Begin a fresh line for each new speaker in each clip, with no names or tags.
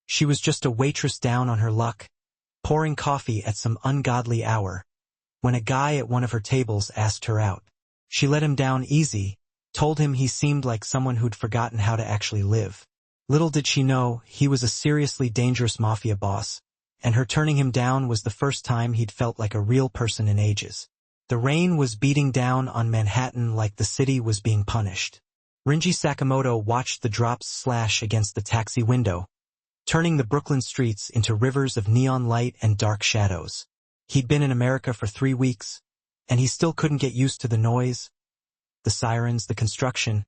She was just a waitress down on her luck, pouring coffee at some ungodly hour, when a guy at one of her tables asked her out. She let him down easy, told him he seemed like someone who'd forgotten how to actually live. Little did she know, he was a seriously dangerous mafia boss, and her turning him down was the first time he'd felt like a real person in ages. The rain was beating down on Manhattan like the city was being punished. Rinji Sakamoto watched the drops slash against the taxi window, turning the Brooklyn streets into rivers of neon light and dark shadows. He'd been in America for 3 weeks, and he still couldn't get used to the noise, the sirens, the construction,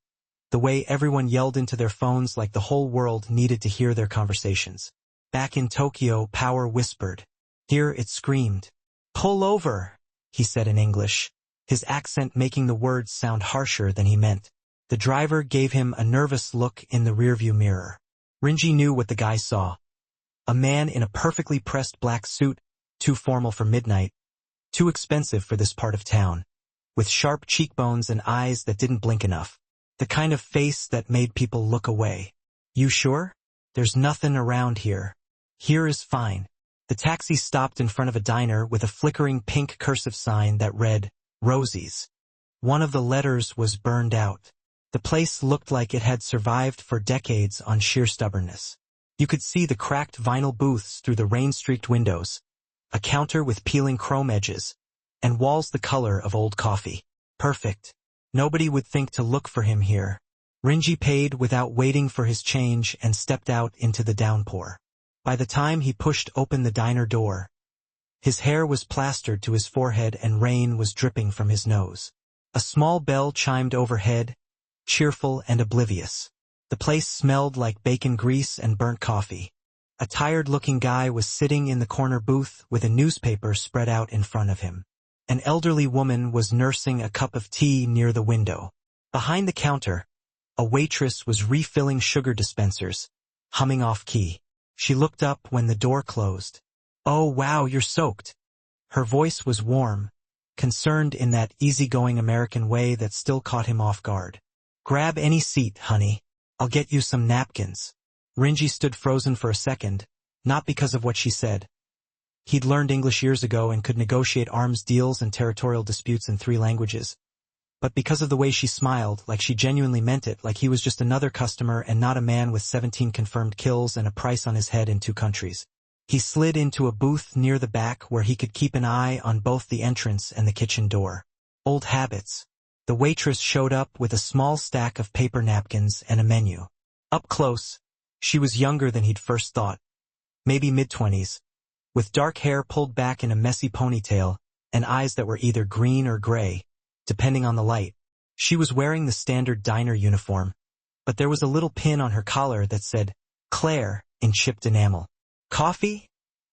the way everyone yelled into their phones like the whole world needed to hear their conversations. Back in Tokyo, power whispered. Here it screamed. "Pull over," he said in English, his accent making the words sound harsher than he meant. The driver gave him a nervous look in the rearview mirror. Rinji knew what the guy saw. A man in a perfectly pressed black suit, too formal for midnight, too expensive for this part of town, with sharp cheekbones and eyes that didn't blink enough. The kind of face that made people look away. "You sure? There's nothing around here. Here is fine." The taxi stopped in front of a diner with a flickering pink cursive sign that read, Rosie's. One of the letters was burned out. The place looked like it had survived for decades on sheer stubbornness. You could see the cracked vinyl booths through the rain-streaked windows, a counter with peeling chrome edges, and walls the color of old coffee. Perfect. Nobody would think to look for him here. Rinji paid without waiting for his change and stepped out into the downpour. By the time he pushed open the diner door, his hair was plastered to his forehead and rain was dripping from his nose. A small bell chimed overhead, cheerful and oblivious. The place smelled like bacon grease and burnt coffee. A tired-looking guy was sitting in the corner booth with a newspaper spread out in front of him. An elderly woman was nursing a cup of tea near the window. Behind the counter, a waitress was refilling sugar dispensers, humming off-key. She looked up when the door closed. "Oh wow, you're soaked." Her voice was warm, concerned in that easygoing American way that still caught him off guard. "Grab any seat, honey. I'll get you some napkins." Rinji stood frozen for a second, not because of what she said. He'd learned English years ago and could negotiate arms deals and territorial disputes in 3 languages. But because of the way she smiled, like she genuinely meant it, like he was just another customer and not a man with 17 confirmed kills and a price on his head in 2 countries. He slid into a booth near the back where he could keep an eye on both the entrance and the kitchen door. Old habits. The waitress showed up with a small stack of paper napkins and a menu. Up close, she was younger than he'd first thought. Maybe mid-20s, with dark hair pulled back in a messy ponytail and eyes that were either green or gray, depending on the light. She was wearing the standard diner uniform, but there was a little pin on her collar that said, Claire, in chipped enamel. "Coffee?"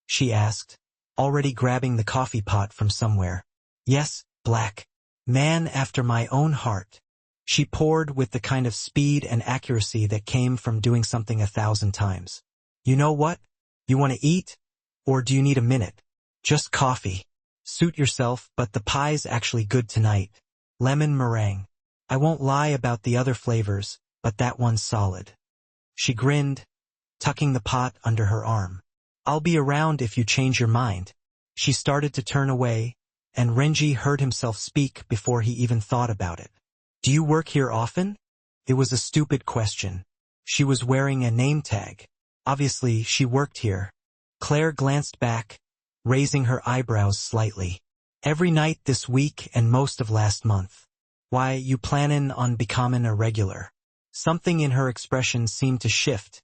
she asked, already grabbing the coffee pot from somewhere. "Yes, black. Man after my own heart." She poured with the kind of speed and accuracy that came from doing something 1,000 times. "You know what? You want to eat? Or do you need a minute?" "Just coffee." "Suit yourself, but the pie's actually good tonight. Lemon meringue. I won't lie about the other flavors, but that one's solid." She grinned, tucking the pot under her arm. "I'll be around if you change your mind." She started to turn away, and Rinji heard himself speak before he even thought about it. "Do you work here often?" It was a stupid question. She was wearing a name tag. Obviously, she worked here. Claire glanced back, raising her eyebrows slightly. "Every night this week and most of last month." "Why, you plannin' on becoming a regular?" Something in her expression seemed to shift.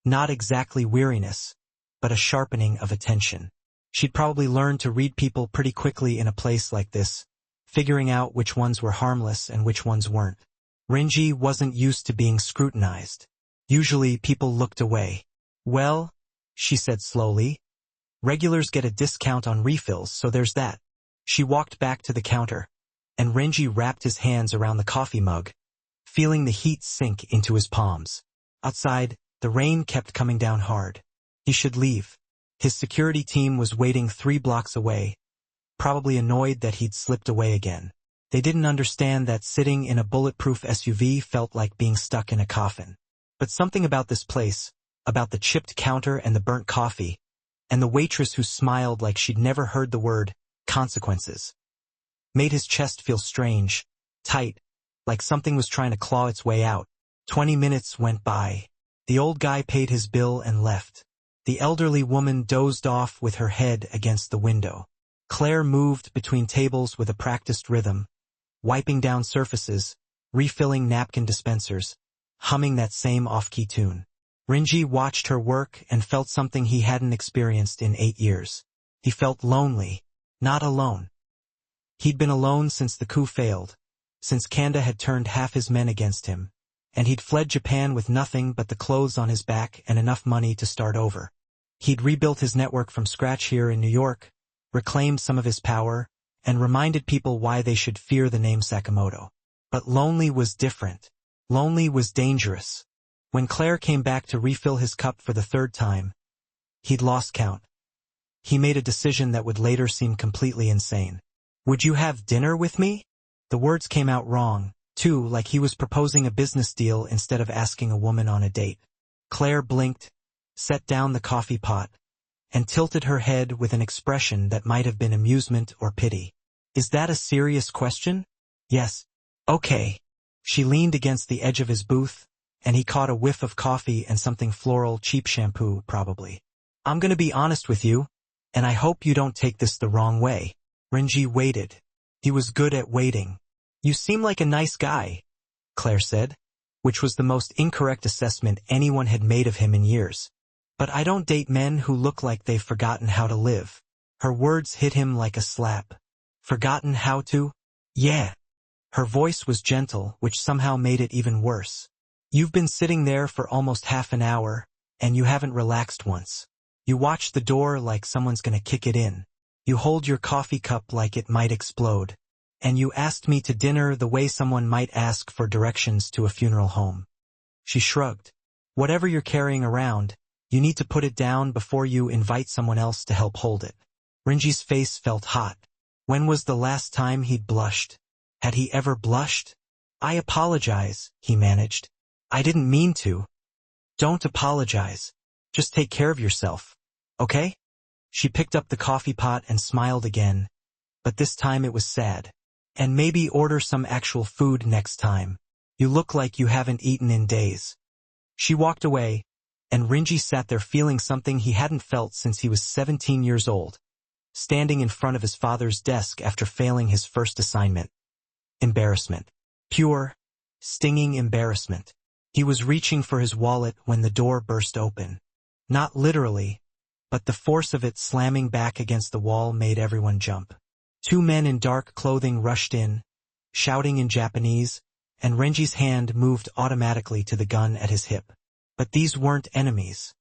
Not exactly weariness, but a sharpening of attention. She'd probably learned to read people pretty quickly in a place like this, figuring out which ones were harmless and which ones weren't. Rinji wasn't used to being scrutinized. Usually people looked away. "Well," she said slowly, "regulars get a discount on refills, so there's that." She walked back to the counter, and Rinji wrapped his hands around the coffee mug, feeling the heat sink into his palms. Outside, the rain kept coming down hard. He should leave. His security team was waiting 3 blocks away, probably annoyed that he'd slipped away again. They didn't understand that sitting in a bulletproof SUV felt like being stuck in a coffin. But something about this place, about the chipped counter and the burnt coffee, and the waitress who smiled like she'd never heard the word consequences. Made his chest feel strange, tight, like something was trying to claw its way out. 20 minutes went by. The old guy paid his bill and left. The elderly woman dozed off with her head against the window. Claire moved between tables with a practiced rhythm, wiping down surfaces, refilling napkin dispensers, humming that same off-key tune. Renji watched her work and felt something he hadn't experienced in 8 years. He felt lonely, not alone. He'd been alone since the coup failed, since Kanda had turned half his men against him, and he'd fled Japan with nothing but the clothes on his back and enough money to start over. He'd rebuilt his network from scratch here in New York, reclaimed some of his power, and reminded people why they should fear the name Sakamoto. But lonely was different. Lonely was dangerous. When Claire came back to refill his cup for the third time, he'd lost count. He made a decision that would later seem completely insane. "Would you have dinner with me?" The words came out wrong, too, like he was proposing a business deal instead of asking a woman on a date. Claire blinked, set down the coffee pot, and tilted her head with an expression that might have been amusement or pity. "Is that a serious question?" "Yes." "Okay." She leaned against the edge of his booth, and he caught a whiff of coffee and something floral, cheap shampoo, probably. "I'm gonna be honest with you, and I hope you don't take this the wrong way." Renji waited. He was good at waiting. "You seem like a nice guy," Claire said, which was the most incorrect assessment anyone had made of him in years. "But I don't date men who look like they've forgotten how to live." Her words hit him like a slap. "Forgotten how to?" "Yeah." Her voice was gentle, which somehow made it even worse. "You've been sitting there for almost half an hour, and you haven't relaxed once. You watch the door like someone's gonna kick it in. You hold your coffee cup like it might explode. And you asked me to dinner the way someone might ask for directions to a funeral home." She shrugged. "Whatever you're carrying around, you need to put it down before you invite someone else to help hold it." Renji's face felt hot. When was the last time he'd blushed? Had he ever blushed? "I apologize," he managed. "I didn't mean to." "Don't apologize. Just take care of yourself. Okay?" She picked up the coffee pot and smiled again, but this time it was sad. "And maybe order some actual food next time. You look like you haven't eaten in days." She walked away, and Renji sat there feeling something he hadn't felt since he was 17 years old, standing in front of his father's desk after failing his first assignment. Embarrassment. Pure, stinging embarrassment. He was reaching for his wallet when the door burst open. Not literally, but the force of it slamming back against the wall made everyone jump. 2 men in dark clothing rushed in, shouting in Japanese, and Renji's hand moved automatically to the gun at his hip. But these weren't enemies.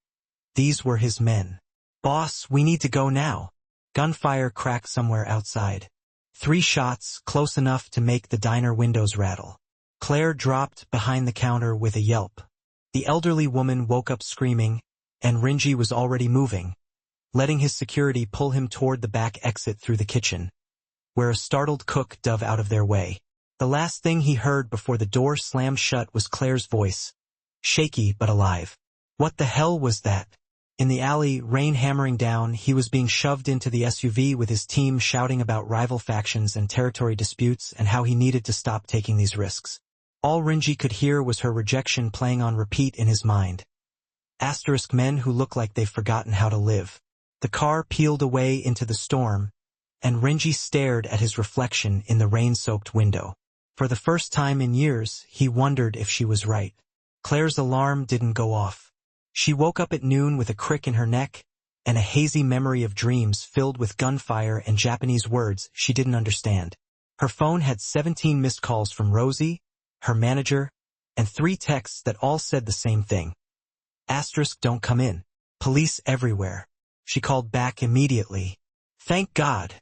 These were his men. "Boss, we need to go now." Gunfire cracked somewhere outside. 3 shots, close enough to make the diner windows rattle. Claire dropped behind the counter with a yelp. The elderly woman woke up screaming, and Renji was already moving, letting his security pull him toward the back exit through the kitchen, where a startled cook dove out of their way. The last thing he heard before the door slammed shut was Claire's voice, shaky but alive. What the hell was that? In the alley, rain hammering down, he was being shoved into the SUV with his team shouting about rival factions and territory disputes and how he needed to stop taking these risks. All Renji could hear was her rejection playing on repeat in his mind. Asterisk men who look like they've forgotten how to live. The car peeled away into the storm, and Renji stared at his reflection in the rain-soaked window. For the first time in years, he wondered if she was right. Claire's alarm didn't go off. She woke up at noon with a crick in her neck, and a hazy memory of dreams filled with gunfire and Japanese words she didn't understand. Her phone had 17 missed calls from Rosie, her manager, and 3 texts that all said the same thing. Asterisk don't come in. Police everywhere. She called back immediately. "Thank God,"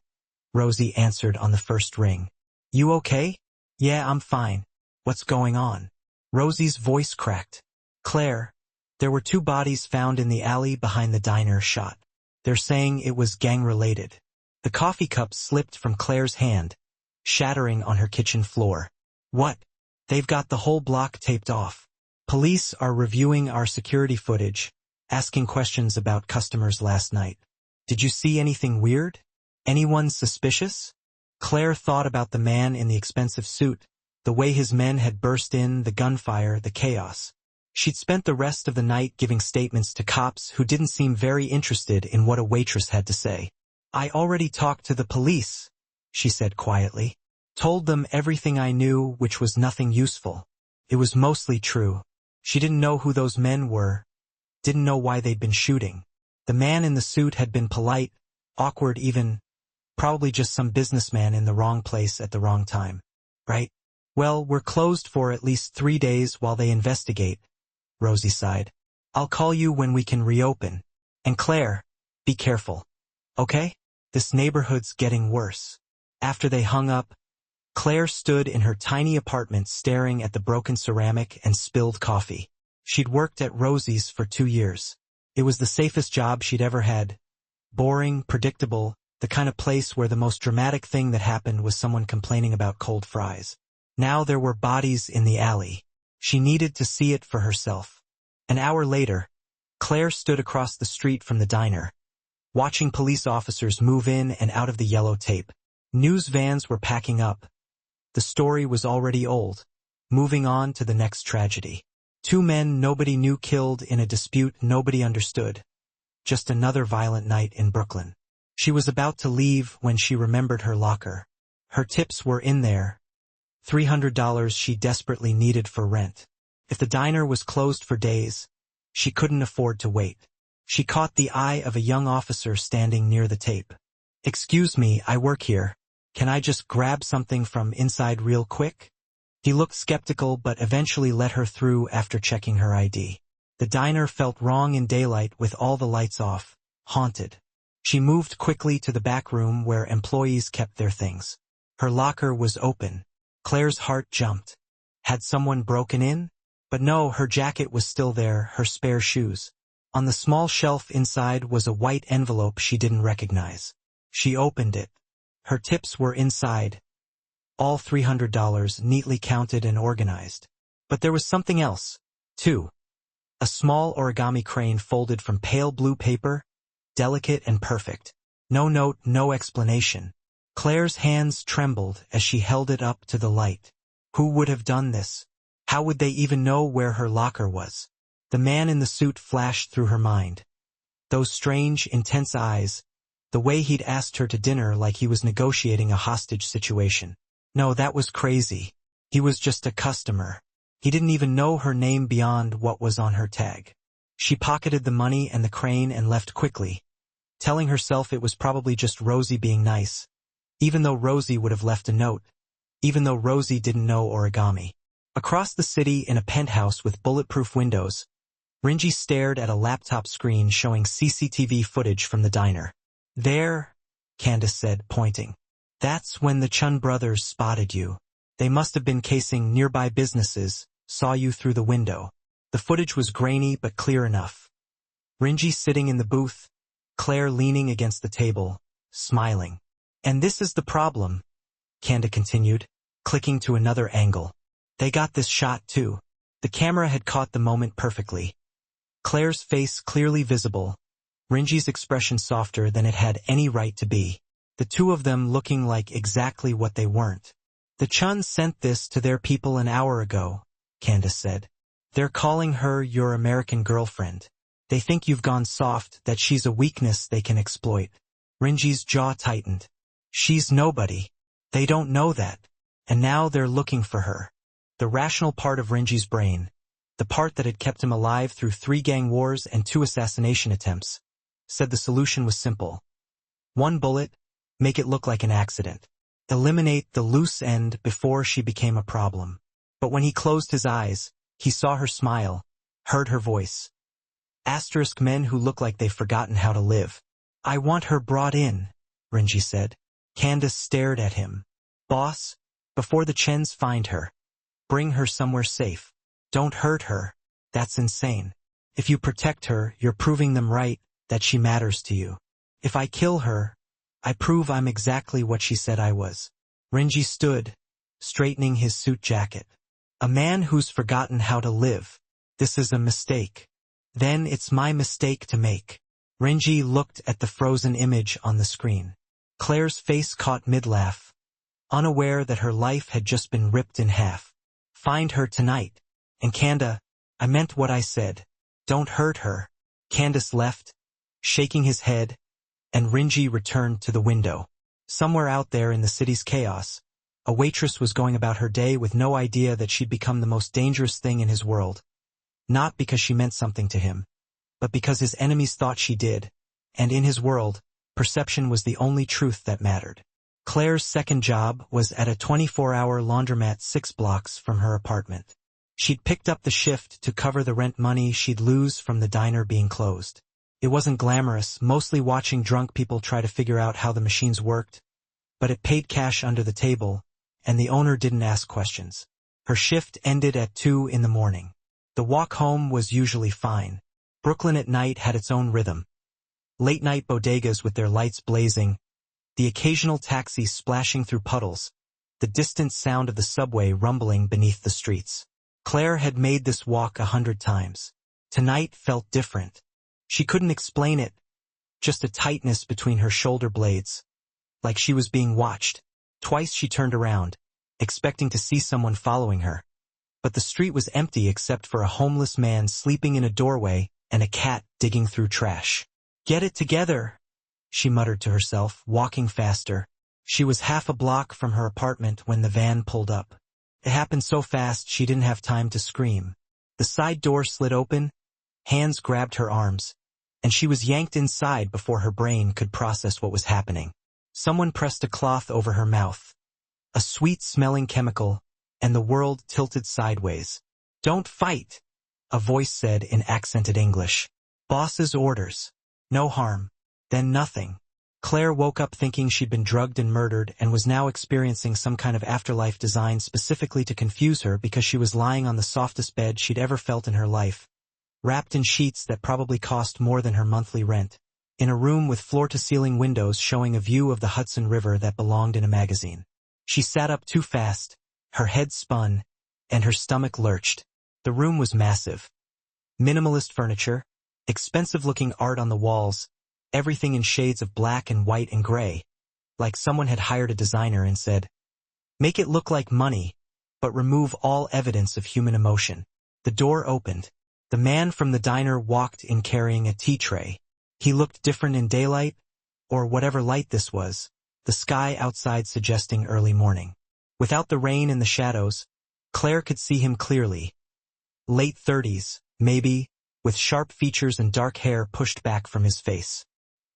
Rosie answered on the first ring. "You okay?" "Yeah, I'm fine. What's going on?" Rosie's voice cracked. "Claire, there were 2 bodies found in the alley behind the diner shot. They're saying it was gang-related." The coffee cup slipped from Claire's hand, shattering on her kitchen floor. "What? They've got the whole block taped off. Police are reviewing our security footage, asking questions about customers last night. Did you see anything weird? Anyone suspicious? Claire thought about the man in the expensive suit, the way his men had burst in, the gunfire, the chaos. She'd spent the rest of the night giving statements to cops who didn't seem very interested in what a waitress had to say. I already talked to the police, she said quietly. Told them everything I knew, which was nothing useful. It was mostly true. She didn't know who those men were, didn't know why they'd been shooting. The man in the suit had been polite, awkward even, probably just some businessman in the wrong place at the wrong time. Right? Well, we're closed for at least 3 days while they investigate, Rosie sighed. I'll call you when we can reopen. And Claire, be careful. Okay? This neighborhood's getting worse. After they hung up, Claire stood in her tiny apartment staring at the broken ceramic and spilled coffee. She'd worked at Rosie's for 2 years. It was the safest job she'd ever had. Boring, predictable, the kind of place where the most dramatic thing that happened was someone complaining about cold fries. Now there were bodies in the alley. She needed to see it for herself. An hour later, Claire stood across the street from the diner, watching police officers move in and out of the yellow tape. News vans were packing up. The story was already old. Moving on to the next tragedy. 2 men nobody knew killed in a dispute nobody understood. Just another violent night in Brooklyn. She was about to leave when she remembered her locker. Her tips were in there. $300 she desperately needed for rent. If the diner was closed for days, she couldn't afford to wait. She caught the eye of a young officer standing near the tape. Excuse me, I work here. Can I just grab something from inside real quick? He looked skeptical but eventually let her through after checking her ID. The diner felt wrong in daylight with all the lights off, haunted. She moved quickly to the back room where employees kept their things. Her locker was open. Claire's heart jumped. Had someone broken in? But no, her jacket was still there, her spare shoes. On the small shelf inside was a white envelope she didn't recognize. She opened it. Her tips were inside. All $300 neatly counted and organized. But there was something else, too. A small origami crane folded from pale blue paper, delicate and perfect. No note, no explanation. Claire's hands trembled as she held it up to the light. Who would have done this? How would they even know where her locker was? The man in the suit flashed through her mind. Those strange, intense eyes, the way he'd asked her to dinner like he was negotiating a hostage situation. No, that was crazy. He was just a customer. He didn't even know her name beyond what was on her tag. She pocketed the money and the crane and left quickly, telling herself it was probably just Rosie being nice, even though Rosie would have left a note, even though Rosie didn't know origami. Across the city in a penthouse with bulletproof windows, Ringy stared at a laptop screen showing CCTV footage from the diner. There, Candace said, pointing. That's when the Chun brothers spotted you. They must have been casing nearby businesses, saw you through the window. The footage was grainy but clear enough. Ringy sitting in the booth, Claire leaning against the table, smiling. And this is the problem, Candace continued, clicking to another angle. They got this shot too. The camera had caught the moment perfectly. Claire's face clearly visible, Ringy's expression softer than it had any right to be. The two of them looking like exactly what they weren't. The Chun sent this to their people an hour ago, Candace said. They're calling her your American girlfriend. They think you've gone soft, that she's a weakness they can exploit. Ringy's jaw tightened. She's nobody. They don't know that. And now they're looking for her. The rational part of Ringy's brain, the part that had kept him alive through 3 gang wars and 2 assassination attempts, said the solution was simple. 1 bullet, make it look like an accident. Eliminate the loose end before she became a problem. But when he closed his eyes, he saw her smile, heard her voice. Asterisk men who look like they've forgotten how to live. I want her brought in, Ringy said. Candace stared at him. Boss, before the Chens find her, bring her somewhere safe. Don't hurt her. That's insane. If you protect her, you're proving them right, that she matters to you. If I kill her, I prove I'm exactly what she said I was. Ringy stood, straightening his suit jacket. A man who's forgotten how to live. This is a mistake. Then it's my mistake to make. Renji looked at the frozen image on the screen. Claire's face caught mid-laugh, unaware that her life had just been ripped in half. Find her tonight. And Kanda, I meant what I said. Don't hurt her. Candace left, shaking his head, and Renji returned to the window. Somewhere out there in the city's chaos, a waitress was going about her day with no idea that she'd become the most dangerous thing in his world. Not because she meant something to him, but because his enemies thought she did, and in his world, perception was the only truth that mattered. Claire's second job was at a 24-hour laundromat 6 blocks from her apartment. She'd picked up the shift to cover the rent money she'd lose from the diner being closed. It wasn't glamorous, mostly watching drunk people try to figure out how the machines worked, but it paid cash under the table, and the owner didn't ask questions. Her shift ended at 2 in the morning. The walk home was usually fine. Brooklyn at night had its own rhythm. Late-night bodegas with their lights blazing, the occasional taxi splashing through puddles, the distant sound of the subway rumbling beneath the streets. Claire had made this walk 100 times. Tonight felt different. She couldn't explain it, just a tightness between her shoulder blades, like she was being watched. Twice she turned around, expecting to see someone following her. But the street was empty except for a homeless man sleeping in a doorway and a cat digging through trash. Get it together, she muttered to herself, walking faster. She was half a block from her apartment when the van pulled up. It happened so fast she didn't have time to scream. The side door slid open, hands grabbed her arms, and she was yanked inside before her brain could process what was happening. Someone pressed a cloth over her mouth. A sweet-smelling chemical, and the world tilted sideways. Don't fight, a voice said in accented English. Boss's orders. No harm. Then nothing. Claire woke up thinking she'd been drugged and murdered and was now experiencing some kind of afterlife designed specifically to confuse her because she was lying on the softest bed she'd ever felt in her life, wrapped in sheets that probably cost more than her monthly rent, in a room with floor-to-ceiling windows showing a view of the Hudson River that belonged in a magazine. She sat up too fast, her head spun, and her stomach lurched. The room was massive. Minimalist furniture, expensive-looking art on the walls, everything in shades of black and white and gray, like someone had hired a designer and said, "Make it look like money, but remove all evidence of human emotion." The door opened. The man from the diner walked in carrying a tea tray. He looked different in daylight, or whatever light this was, the sky outside suggesting early morning. Without the rain and the shadows, Claire could see him clearly. Late 30s, maybe, with sharp features and dark hair pushed back from his face.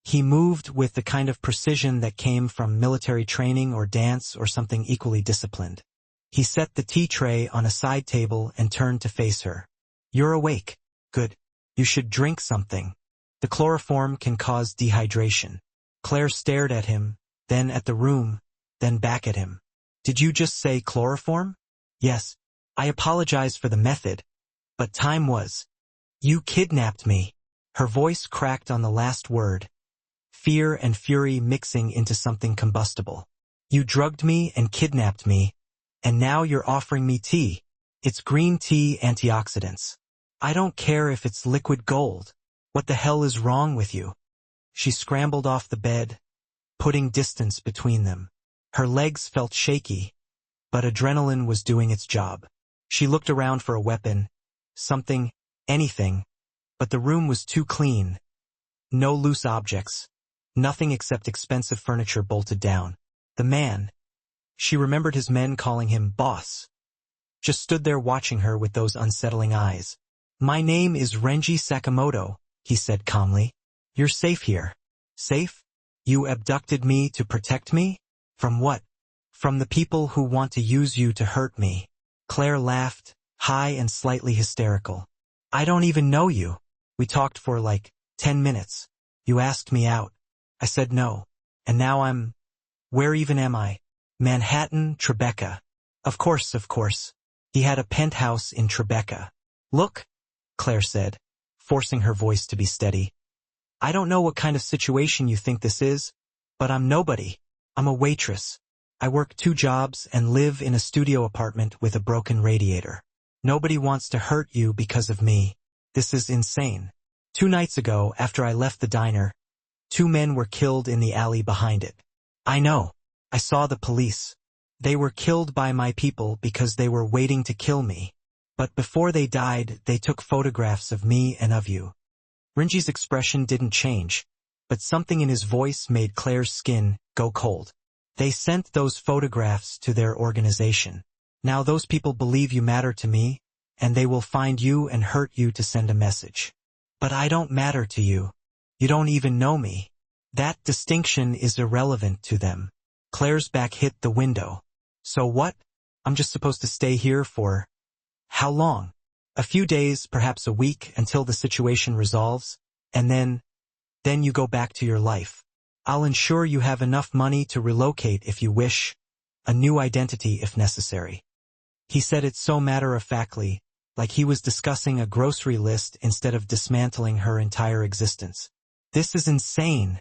He moved with the kind of precision that came from military training or dance or something equally disciplined. He set the tea tray on a side table and turned to face her. "You're awake. Good. You should drink something. The chloroform can cause dehydration." Claire stared at him, then at the room, then back at him. "Did you just say chloroform?" "Yes. I apologize for the method, but time was. You kidnapped me." Her voice cracked on the last word, fear and fury mixing into something combustible. "You drugged me and kidnapped me, and now you're offering me tea. It's green tea antioxidants. I don't care if it's liquid gold. What the hell is wrong with you?" She scrambled off the bed, putting distance between them. Her legs felt shaky, but adrenaline was doing its job. She looked around for a weapon, something, anything, but the room was too clean. No loose objects. Nothing except expensive furniture bolted down. The man, she remembered his men calling him boss, just stood there watching her with those unsettling eyes. "My name is Renji Sakamoto," he said calmly. "You're safe here." "Safe? You abducted me to protect me? From what?" "From the people who want to use you to hurt me." Claire laughed, high and slightly hysterical. "I don't even know you. We talked for like 10 minutes. You asked me out. I said no. And now where even am I? Manhattan, Tribeca." Of course. He had a penthouse in Tribeca. "Look," Claire said, forcing her voice to be steady. "I don't know what kind of situation you think this is, but I'm nobody. I'm a waitress. I work 2 jobs and live in a studio apartment with a broken radiator. Nobody wants to hurt you because of me. This is insane. 2 nights ago, after I left the diner, 2 men were killed in the alley behind it. I know. I saw the police. They were killed by my people because they were waiting to kill me. But before they died, they took photographs of me and of you. Renji's expression didn't change, but something in his voice made Claire's skin go cold. They sent those photographs to their organization. Now those people believe you matter to me, and they will find you and hurt you to send a message. But I don't matter to you. You don't even know me. That distinction is irrelevant to them. Claire's back hit the window. So what? I'm just supposed to stay here for how long? A few days, perhaps a week, until the situation resolves, and then you go back to your life. I'll ensure you have enough money to relocate if you wish, a new identity if necessary. He said it so matter-of-factly, like he was discussing a grocery list instead of dismantling her entire existence. This is insane,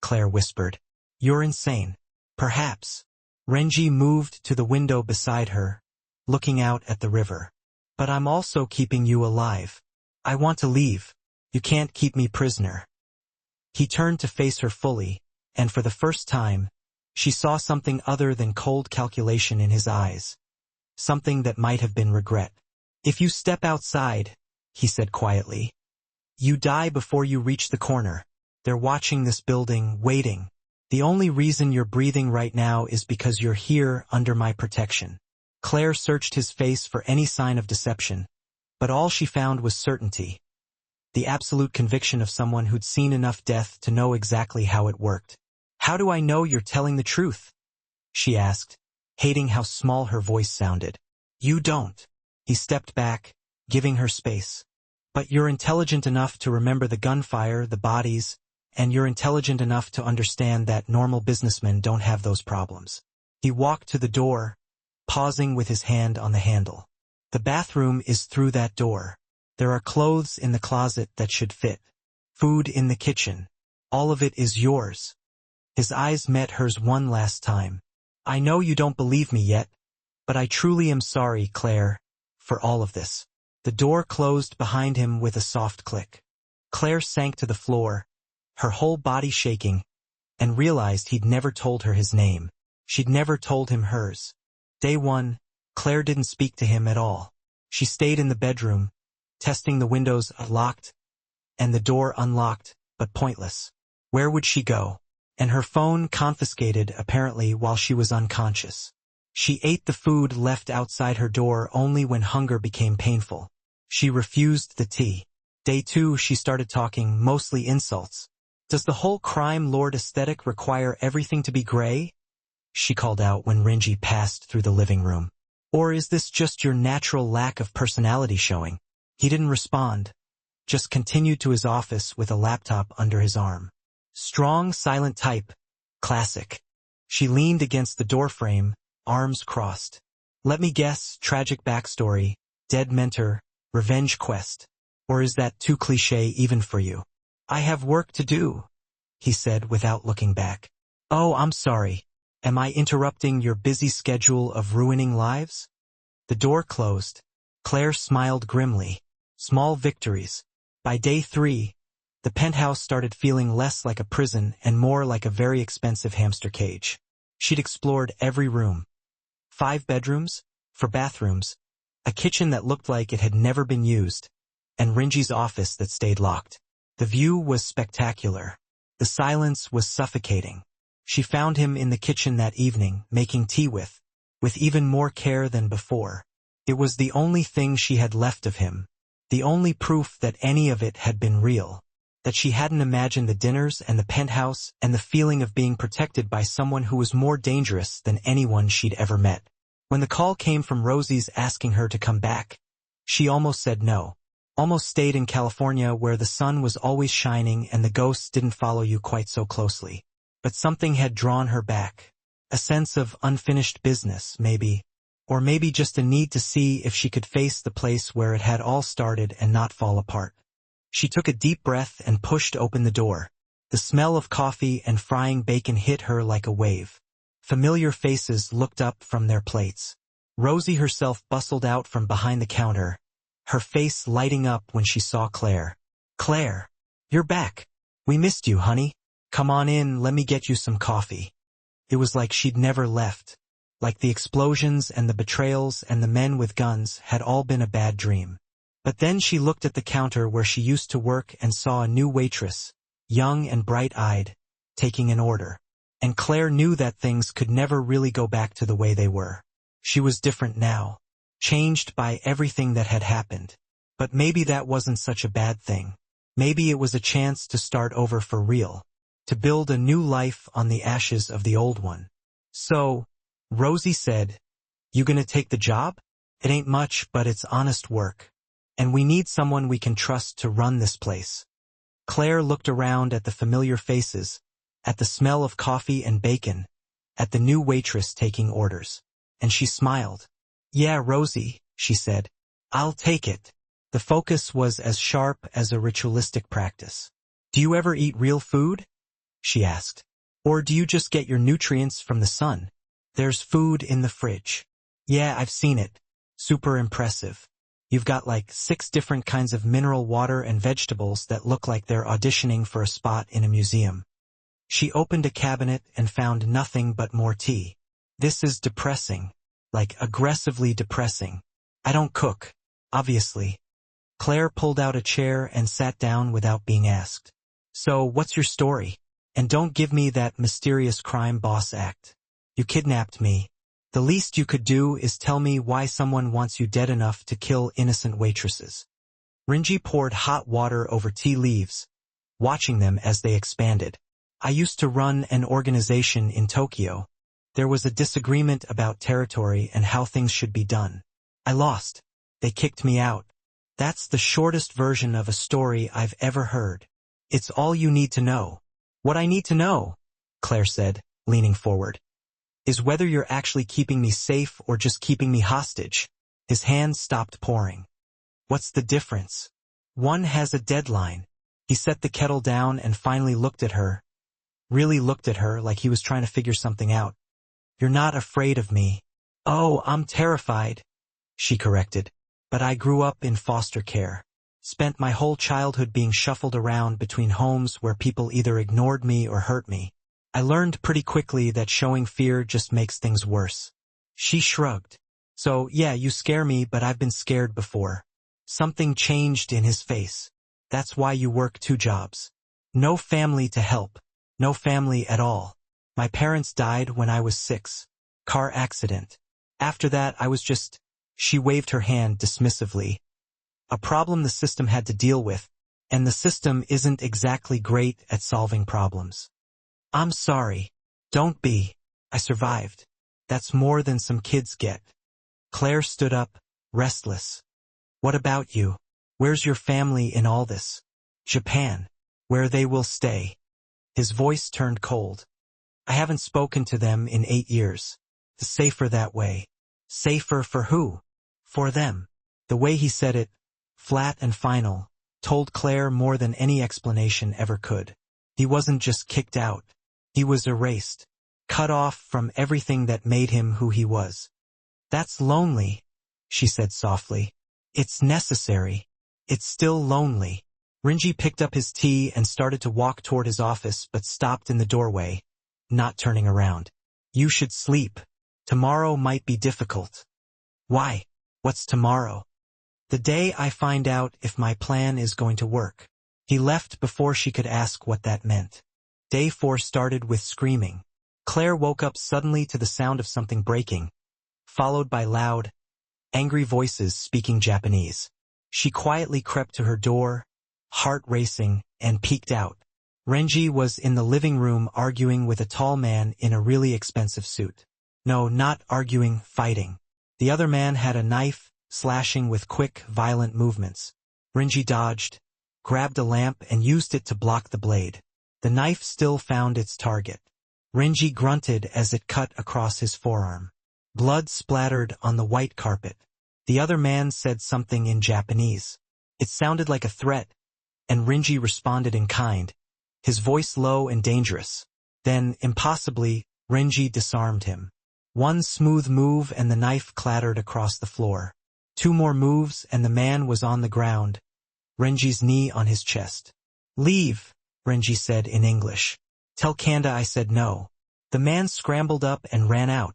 Claire whispered. You're insane. Perhaps. Renji moved to the window beside her, looking out at the river. But I'm also keeping you alive. I want to leave. You can't keep me prisoner. He turned to face her fully, and for the first time, she saw something other than cold calculation in his eyes. Something that might have been regret. If you step outside, he said quietly, you die before you reach the corner. They're watching this building, waiting. The only reason you're breathing right now is because you're here under my protection. Claire searched his face for any sign of deception, but all she found was certainty. The absolute conviction of someone who'd seen enough death to know exactly how it worked. How do I know you're telling the truth? She asked, hating how small her voice sounded. You don't. He stepped back, giving her space. But you're intelligent enough to remember the gunfire, the bodies, and you're intelligent enough to understand that normal businessmen don't have those problems. He walked to the door, pausing with his hand on the handle. The bathroom is through that door. There are clothes in the closet that should fit. Food in the kitchen. All of it is yours. His eyes met hers one last time. I know you don't believe me yet, but I truly am sorry, Claire, for all of this. The door closed behind him with a soft click. Claire sank to the floor, her whole body shaking, and realized he'd never told her his name. She'd never told him hers. Day 1, Claire didn't speak to him at all. She stayed in the bedroom, testing the windows locked and the door unlocked, but pointless. Where would she go? And her phone confiscated, apparently, while she was unconscious. She ate the food left outside her door only when hunger became painful. She refused the tea. Day 2, she started talking, mostly insults. Does the whole crime lord aesthetic require everything to be gray? She called out when Renji passed through the living room. Or is this just your natural lack of personality showing? He didn't respond, just continued to his office with a laptop under his arm. Strong, silent type. Classic. She leaned against the doorframe, arms crossed. Let me guess, tragic backstory, dead mentor, revenge quest. Or is that too cliché even for you? I have work to do, he said without looking back. Oh, I'm sorry. Am I interrupting your busy schedule of ruining lives? The door closed. Claire smiled grimly. Small victories. By day 3, the penthouse started feeling less like a prison and more like a very expensive hamster cage. She'd explored every room. 5 bedrooms, 4 bathrooms, a kitchen that looked like it had never been used, and Renji's office that stayed locked. The view was spectacular. The silence was suffocating. She found him in the kitchen that evening, making tea with even more care than before. It was the only thing she had left of him, the only proof that any of it had been real, that she hadn't imagined the dinners and the penthouse and the feeling of being protected by someone who was more dangerous than anyone she'd ever met. When the call came from Rosie's asking her to come back, she almost said no. Almost stayed in California where the sun was always shining and the ghosts didn't follow you quite so closely. But something had drawn her back. A sense of unfinished business, maybe. Or maybe just a need to see if she could face the place where it had all started and not fall apart. She took a deep breath and pushed open the door. The smell of coffee and frying bacon hit her like a wave. Familiar faces looked up from their plates. Rosie herself bustled out from behind the counter, her face lighting up when she saw Claire. "Claire, you're back. We missed you, honey. Come on in, let me get you some coffee." It was like she'd never left. Like the explosions and the betrayals and the men with guns had all been a bad dream. But then she looked at the counter where she used to work and saw a new waitress, young and bright-eyed, taking an order. And Claire knew that things could never really go back to the way they were. She was different now, changed by everything that had happened. But maybe that wasn't such a bad thing. Maybe it was a chance to start over for real, to build a new life on the ashes of the old one. "So," Rosie said, "you gonna take the job? It ain't much, but it's honest work. And we need someone we can trust to run this place." Claire looked around at the familiar faces, at the smell of coffee and bacon, at the new waitress taking orders. And she smiled. "Yeah, Rosie," she said, "I'll take it." The focus was as sharp as a ritualistic practice. "Do you ever eat real food?" she asked. "Or do you just get your nutrients from the sun? There's food in the fridge." "Yeah, I've seen it. Super impressive. You've got like 6 different kinds of mineral water and vegetables that look like they're auditioning for a spot in a museum." She opened a cabinet and found nothing but more tea. "This is depressing. Like aggressively depressing. I don't cook, obviously." Claire pulled out a chair and sat down without being asked. "So, what's your story? And don't give me that mysterious crime boss act. You kidnapped me. The least you could do is tell me why someone wants you dead enough to kill innocent waitresses." Rinji poured hot water over tea leaves, watching them as they expanded. "I used to run an organization in Tokyo. There was a disagreement about territory and how things should be done. I lost. They kicked me out. That's the shortest version of a story I've ever heard. It's all you need to know." "What I need to know," Claire said, leaning forward, "is whether you're actually keeping me safe or just keeping me hostage." His hands stopped pouring. "What's the difference? One has a deadline." He set the kettle down and finally looked at her. Really looked at her like he was trying to figure something out. "You're not afraid of me." "Oh, I'm terrified," she corrected. "But I grew up in foster care. Spent my whole childhood being shuffled around between homes where people either ignored me or hurt me. I learned pretty quickly that showing fear just makes things worse." She shrugged. "So, yeah, you scare me, but I've been scared before." Something changed in his face. "That's why you work 2 jobs. No family to help. No family at all. My parents died when I was 6. Car accident. After that, I was just..." She waved her hand dismissively. "A problem the system had to deal with, and the system isn't exactly great at solving problems." "I'm sorry. Don't be. I survived. That's more than some kids get." Claire stood up, restless. "What about you? Where's your family in all this?" "Japan. Where they will stay." His voice turned cold. "I haven't spoken to them in 8 years. It's safer that way." "Safer for who?" "For them." The way he said it, flat and final, told Claire more than any explanation ever could. He wasn't just kicked out. He was erased, cut off from everything that made him who he was. "That's lonely," she said softly. "It's necessary. It's still lonely." Rinji picked up his tea and started to walk toward his office but stopped in the doorway, not turning around. "You should sleep. Tomorrow might be difficult." "Why? What's tomorrow?" "The day I find out if my plan is going to work." He left before she could ask what that meant. Day 4 started with screaming. Claire woke up suddenly to the sound of something breaking, followed by loud, angry voices speaking Japanese. She quietly crept to her door, heart racing, and peeked out. Renji was in the living room arguing with a tall man in a really expensive suit. No, not arguing, fighting. The other man had a knife, slashing with quick, violent movements. Renji dodged, grabbed a lamp and used it to block the blade. The knife still found its target. Renji grunted as it cut across his forearm. Blood splattered on the white carpet. The other man said something in Japanese. It sounded like a threat, and Renji responded in kind, his voice low and dangerous. Then, impossibly, Renji disarmed him. One smooth move and the knife clattered across the floor. 2 more moves and the man was on the ground, Renji's knee on his chest. "Leave," Renji said in English. "Tell Kanda I said no." The man scrambled up and ran out,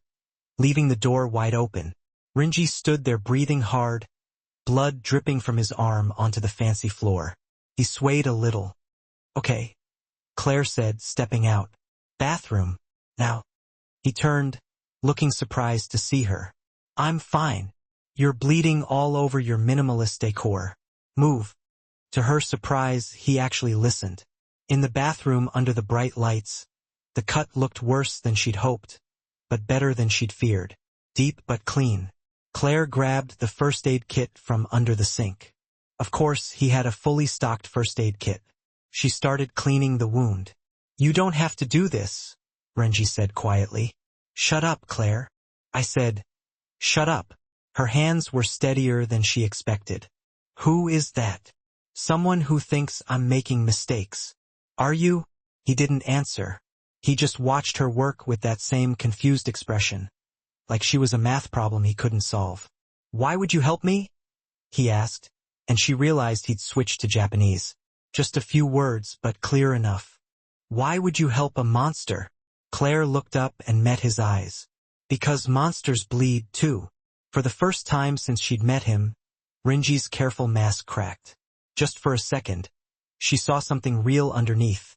leaving the door wide open. Renji stood there breathing hard, blood dripping from his arm onto the fancy floor. He swayed a little. "Okay," Claire said, stepping out. "Bathroom. Now." He turned, looking surprised to see her. "I'm fine. You're bleeding all over your minimalist decor. Move." To her surprise, he actually listened. In the bathroom under the bright lights, the cut looked worse than she'd hoped, but better than she'd feared. Deep but clean. Claire grabbed the first aid kit from under the sink. Of course, he had a fully stocked first aid kit. She started cleaning the wound. "You don't have to do this," Renji said quietly. "Shut up, Claire." I said, "Shut up." Her hands were steadier than she expected. "Who is that?" "Someone who thinks I'm making mistakes." "Are you?" He didn't answer. He just watched her work with that same confused expression, like she was a math problem he couldn't solve. "Why would you help me?" he asked, and she realized he'd switched to Japanese. Just a few words, but clear enough. "Why would you help a monster?" Claire looked up and met his eyes. "Because monsters bleed, too." For the first time since she'd met him, Renji's careful mask cracked. Just for a second, she saw something real underneath.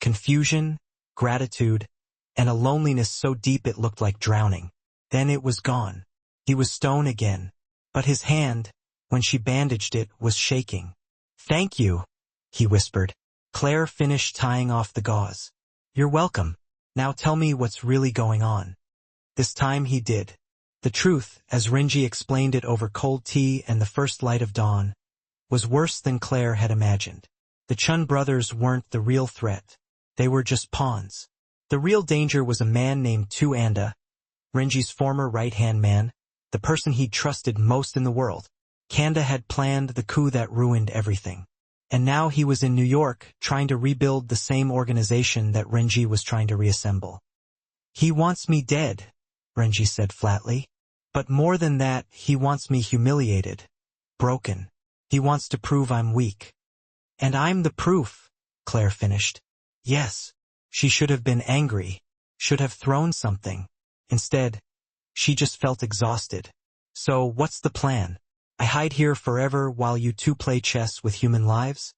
Confusion, gratitude, and a loneliness so deep it looked like drowning. Then it was gone. He was stone again. But his hand, when she bandaged it, was shaking. "Thank you," he whispered. Claire finished tying off the gauze. "You're welcome. Now tell me what's really going on." This time he did. The truth, as Renji explained it over cold tea and the first light of dawn, was worse than Claire had imagined. The Chun brothers weren't the real threat. They were just pawns. The real danger was a man named Tuanda, Renji's former right-hand man, the person he'd trusted most in the world. Kanda had planned the coup that ruined everything. And now he was in New York, trying to rebuild the same organization that Renji was trying to reassemble. "He wants me dead," Renji said flatly. "But more than that, he wants me humiliated, broken. He wants to prove I'm weak." "And I'm the proof," Claire finished. Yes, she should have been angry, should have thrown something. Instead, she just felt exhausted. "So what's the plan? I hide here forever while you two play chess with human lives?"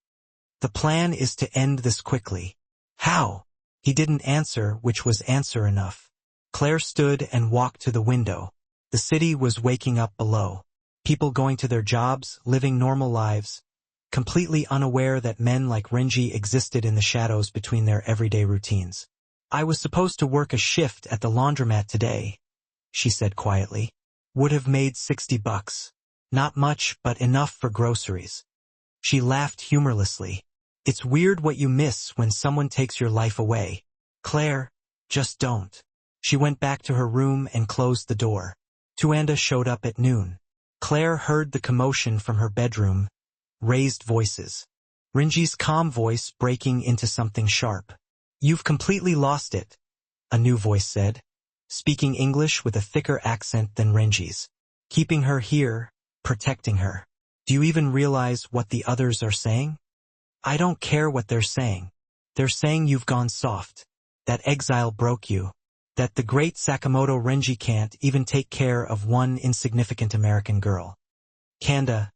"The plan is to end this quickly." "How?" He didn't answer, which was answer enough. Claire stood and walked to the window. The city was waking up below. People going to their jobs, living normal lives, completely unaware that men like Renji existed in the shadows between their everyday routines. "I was supposed to work a shift at the laundromat today," she said quietly. "Would have made $60. Not much, but enough for groceries." She laughed humorlessly. "It's weird what you miss when someone takes your life away. Claire, just don't." She went back to her room and closed the door. Tuanda showed up at noon. Claire heard the commotion from her bedroom, raised voices. Renji's calm voice breaking into something sharp. "You've completely lost it," a new voice said, speaking English with a thicker accent than Renji's. "Keeping her here, protecting her. Do you even realize what the others are saying?" "I don't care what they're saying. They're saying you've gone soft, that exile broke you, that the great Sakamoto Renji can't even take care of one insignificant American girl. Kanda,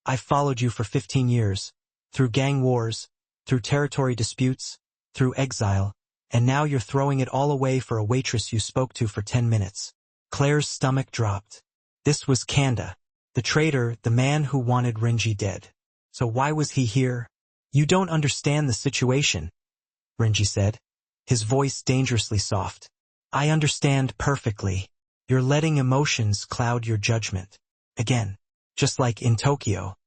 I've followed you for 15 years, through gang wars, through territory disputes, through exile, and now you're throwing it all away for a waitress you spoke to for 10 minutes. Claire's stomach dropped. This was Kanda, the traitor, the man who wanted Renji dead. So why was he here? "You don't understand the situation," Renji said, his voice dangerously soft. "I understand perfectly. You're letting emotions cloud your judgment. Again, just like in Tokyo.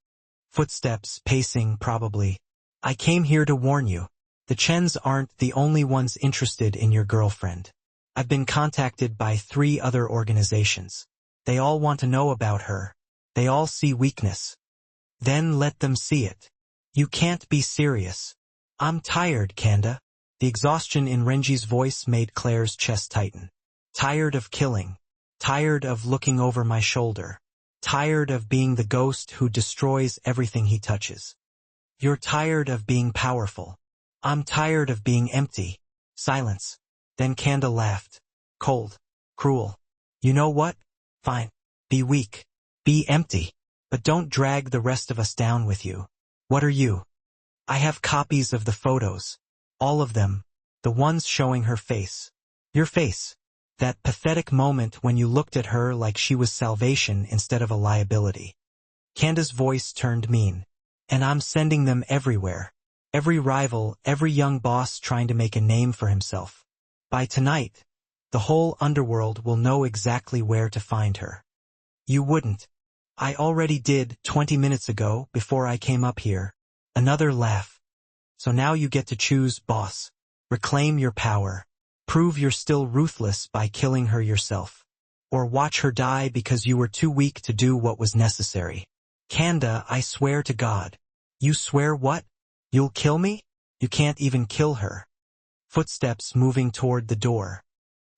Footsteps, pacing, probably. I came here to warn you. The Chens aren't the only ones interested in your girlfriend. I've been contacted by 3 other organizations. They all want to know about her. They all see weakness. Then let them see it. You can't be serious. I'm tired, Kanda." The exhaustion in Renji's voice made Claire's chest tighten. "Tired of killing. Tired of looking over my shoulder. Tired of being the ghost who destroys everything he touches. You're tired of being powerful. I'm tired of being empty. Silence. Then Kanda laughed. Cold. Cruel. You know what? Fine. Be weak. Be empty. But don't drag the rest of us down with you. What are you? I have copies of the photos. All of them. The ones showing her face. Your face. That pathetic moment when you looked at her like she was salvation instead of a liability. Kanda's voice turned mean. And I'm sending them everywhere. Every rival, every young boss trying to make a name for himself. By tonight, the whole underworld will know exactly where to find her. You wouldn't. I already did 20 minutes ago before I came up here. Another laugh. So now you get to choose, boss. Reclaim your power. Prove you're still ruthless by killing her yourself. Or watch her die because you were too weak to do what was necessary. Kanda, I swear to God. You swear what? You'll kill me? You can't even kill her. Footsteps moving toward the door.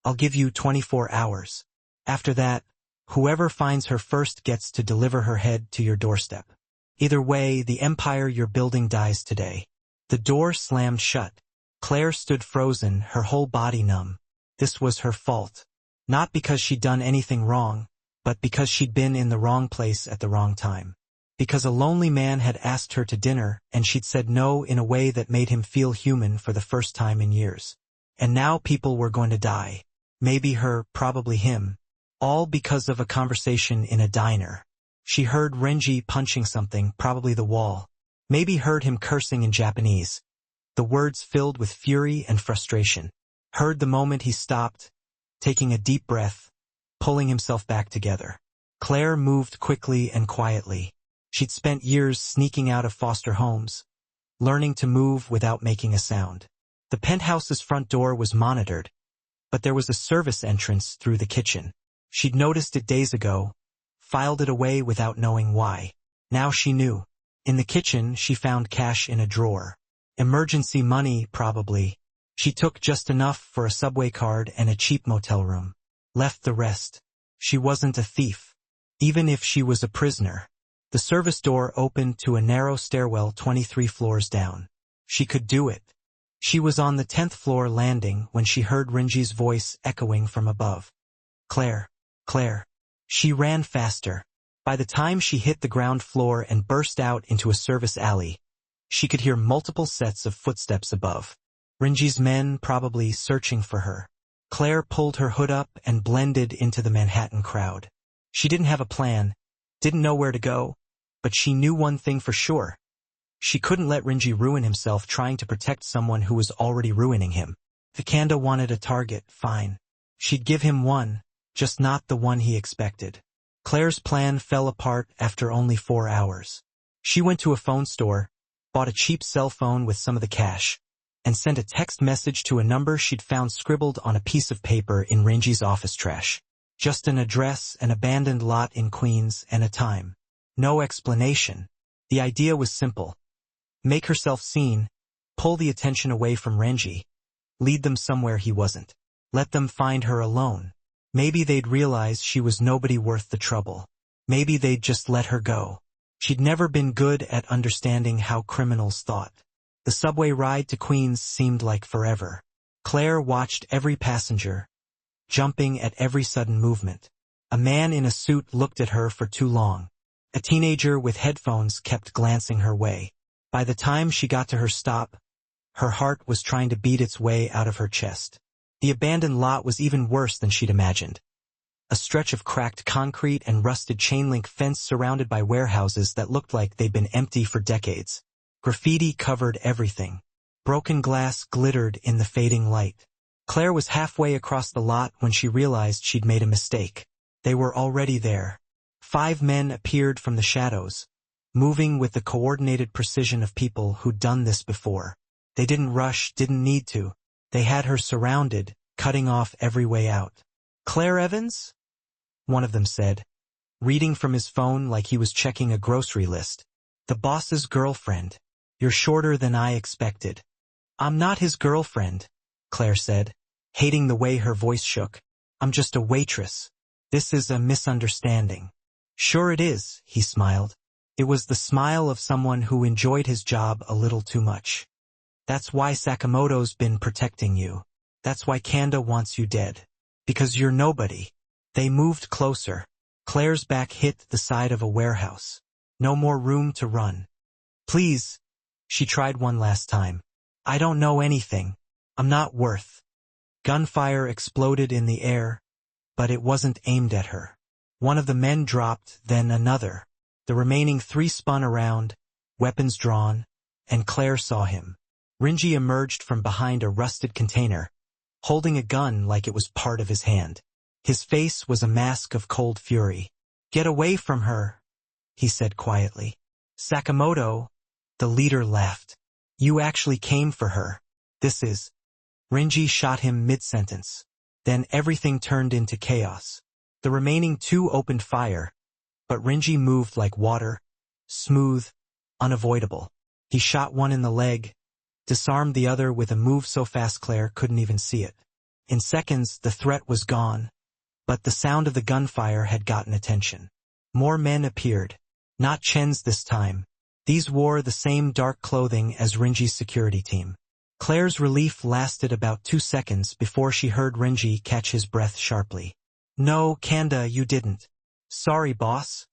I'll give you 24 hours. After that, whoever finds her first gets to deliver her head to your doorstep. Either way, the empire you're building dies today. The door slammed shut. Claire stood frozen, her whole body numb. This was her fault. Not because she'd done anything wrong, but because she'd been in the wrong place at the wrong time. Because a lonely man had asked her to dinner, and she'd said no in a way that made him feel human for the first time in years. And now people were going to die. Maybe her, probably him. All because of a conversation in a diner. She heard Renji punching something, probably the wall. Maybe heard him cursing in Japanese. The words filled with fury and frustration. Heard the moment he stopped, taking a deep breath, pulling himself back together. Claire moved quickly and quietly. She'd spent years sneaking out of foster homes, learning to move without making a sound. The penthouse's front door was monitored, but there was a service entrance through the kitchen. She'd noticed it days ago, filed it away without knowing why. Now she knew. In the kitchen, she found cash in a drawer. Emergency money, probably. She took just enough for a subway card and a cheap motel room. Left the rest. She wasn't a thief. Even if she was a prisoner. The service door opened to a narrow stairwell 23 floors down. She could do it. She was on the 10th floor landing when she heard Renji's voice echoing from above. Claire. Claire. She ran faster. By the time she hit the ground floor and burst out into a service alley, she could hear multiple sets of footsteps above. Renji's men probably searching for her. Claire pulled her hood up and blended into the Manhattan crowd. She didn't have a plan, didn't know where to go, but she knew one thing for sure. She couldn't let Renji ruin himself trying to protect someone who was already ruining him. If Kanda wanted a target, fine. She'd give him one, just not the one he expected. Claire's plan fell apart after only 4 hours. She went to a phone store, bought a cheap cell phone with some of the cash, and sent a text message to a number she'd found scribbled on a piece of paper in Renji's office trash. Just an address, an abandoned lot in Queens, and a time. No explanation. The idea was simple. Make herself seen, pull the attention away from Renji, lead them somewhere he wasn't. Let them find her alone. Maybe they'd realize she was nobody worth the trouble. Maybe they'd just let her go. She'd never been good at understanding how criminals thought. The subway ride to Queens seemed like forever. Claire watched every passenger, jumping at every sudden movement. A man in a suit looked at her for too long. A teenager with headphones kept glancing her way. By the time she got to her stop, her heart was trying to beat its way out of her chest. The abandoned lot was even worse than she'd imagined. A stretch of cracked concrete and rusted chain-link fence surrounded by warehouses that looked like they'd been empty for decades. Graffiti covered everything. Broken glass glittered in the fading light. Claire was halfway across the lot when she realized she'd made a mistake. They were already there. 5 men appeared from the shadows, moving with the coordinated precision of people who'd done this before. They didn't rush, didn't need to. They had her surrounded, cutting off every way out. Claire Evans? One of them said, reading from his phone like he was checking a grocery list. The boss's girlfriend. You're shorter than I expected. I'm not his girlfriend, Claire said, hating the way her voice shook. I'm just a waitress. This is a misunderstanding. Sure it is, he smiled. It was the smile of someone who enjoyed his job a little too much. That's why Sakamoto's been protecting you. That's why Kanda wants you dead. Because you're nobody. They moved closer. Claire's back hit the side of a warehouse. No more room to run. Please. She tried one last time. I don't know anything. I'm not worth. Gunfire exploded in the air, but it wasn't aimed at her. One of the men dropped, then another. The remaining 3 spun around, weapons drawn, and Claire saw him. Rinji emerged from behind a rusted container, holding a gun like it was part of his hand. His face was a mask of cold fury. Get away from her, he said quietly. Sakamoto, the leader laughed. You actually came for her. This is... Rinji shot him mid-sentence. Then everything turned into chaos. The remaining 2 opened fire, but Rinji moved like water, smooth, unavoidable. He shot one in the leg, disarmed the other with a move so fast Claire couldn't even see it. In seconds, the threat was gone, but the sound of the gunfire had gotten attention. More men appeared. Not Chen's this time. These wore the same dark clothing as Rinji's security team. Claire's relief lasted about 2 seconds before she heard Rinji catch his breath sharply. No, Kanda, you didn't. Sorry, boss,